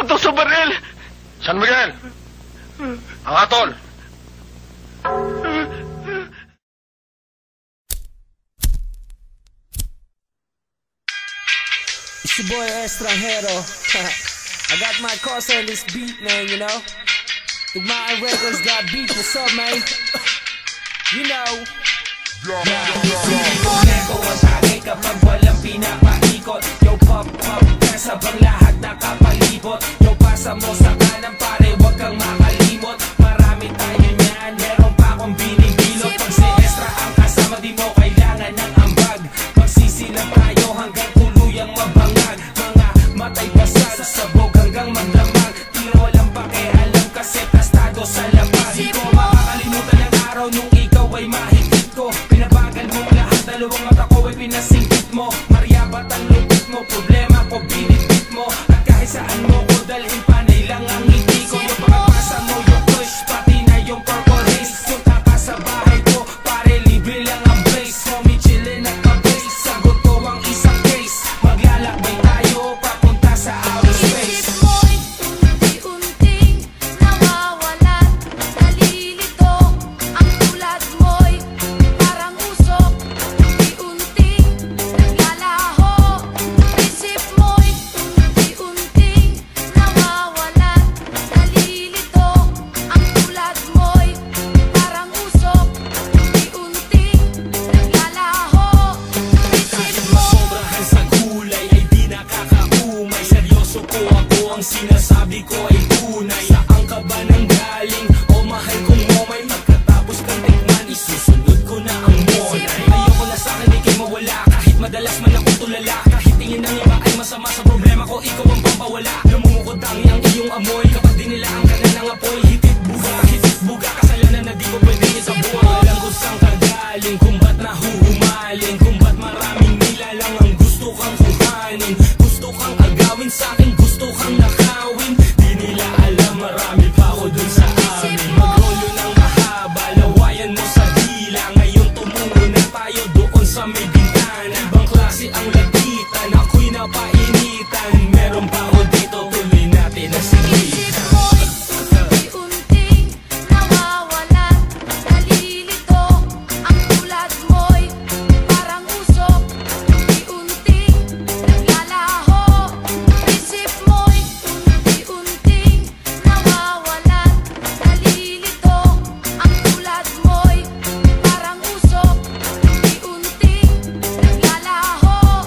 Takot daw sa baril. San Miguel! Ang atol! It's your boy Estrangero. I got my cause on this beat, man, you know. Tugmaan Records got beat, what's up, man? You know. Nego ang sakay kapag walang pinapaikot. Yo, pop, pop, kasabang lahat nakapalibot. Yo, pasa mo sa kanan pare, wag kang makalimot. Marami tayo niyan, meron pa akong binibilot. Pag si Estra ang kasama, di mo kailangan ng ambag. Magsisilap tayo hanggang tuluyang mabangag. Mga matay basal, sabog hanggang magdamag. Di walang pakialam kasi tastado sa labas. Di ko makakalimutan ang araw nung ikaw ay mahigit ko. Pinabagal mo lahat, dalawang mata ko ay pinasingkit mo. Maryabat ang lupit mo, problema ko binitbit mo. At kahit saan mo ko dalhin, panay lang ang ngiti ko. Yung pagpasa mo, yung push, pati na yung purple haze. Punta ka sa bahay ko, pare libre lang ang place. Homie chillin' at pa-base, sagot ko ang isang case. Maglalakbay tayo, papunta sa outer space. Unti-unting nawawalan, nalilito. Ang tulad mo'y parang usok. Unti-unting naglalaho. Isip mo'y unti-unting nawawalan, nalilito. Ang tulad mo'y parang usok. Unti-unting naglalaho. Isip mo Sobrahan sa gulay ay di nakakaumay. Seryoso ko ako, ang sinasabi ko ay tunay. Saan ka ba nang galing? O mahal kong momay. Pagkatapos kang tikman, isusunod ko na ang monay. Ayoko na sa akin ikay mawala. Kahit madalas man ako tulala. Kahit tingin ng iba ay masama sa problema ko, ikaw ang pampawala. Namumukod tangi ang iyong amoy. Kapag dinilaan ka na ng apoy, hitit buga, kasalanan na di ko pwede isaboy. Alam ko saan ka galing, kung ba't nahuhumaling, kung ba't maraming nilalang ang gusto kang kuhanin. Gusto kang agawin sa akin, gusto kang nakawin. Di nila alam, marami pa ako dun sa amin. Magrolo ng mahaba, lawayan mo sa dila. Ngayon tumungo na tayo doon sa may bintana. Ibang klase ang lagitan, ako'y napainitan. Meron pa ako dito, tuloy natin ang sigitan. unti-unting nawawalan, nalilito. Ang tulad mo'y parang usok. Unti-unting naglalaho. Isip mo'y unti-unting nawawalan, nalilito. Ang tulad mo'y parang usok. Unti-unting naglalaho.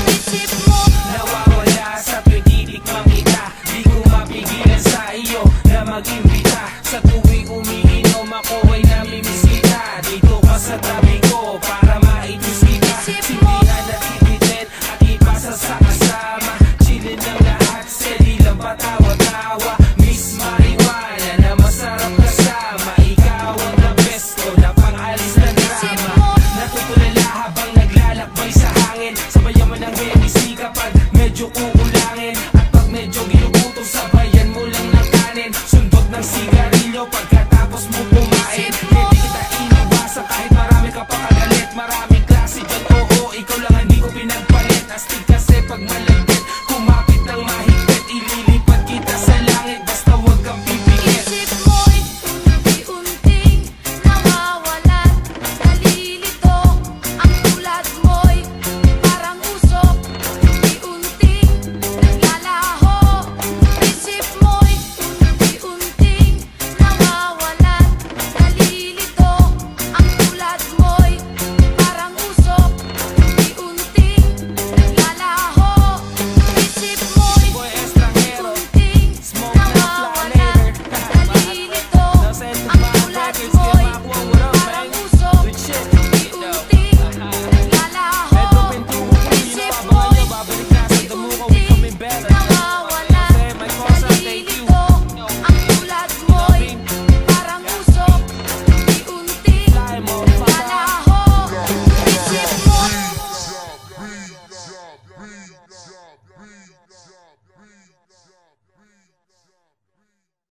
Isip mo Nawawala sa tuwing titikmang kita. Di ko mapigilan sa iyo na mag-imbita. Sa tuwing umiinom ako ay namimisita. Dito ka sa tabi ko para maitis kita. Sindihan at ibitin at ipasa sa kasama. Chillin lang lahat, steady lang patawa-tawa. Miss marijuana na masarap kasama. Ikaw ang the best ko na pang-alis na drama. Natutulala habang naglalakbay sa hangin. Sabayan mo ng Hennessy kapag medyo kukulangin. At pag medyo ginugutom, sabayan mo lang ng kanin. Sundot ng sigarilyo pagkatapos mo kumain. Hindi kita iniwasan kahit marami ka pa kagalit. Maraming klase dyan, oo, ikaw lang hindi ko pinagpalit. Astig kasi pag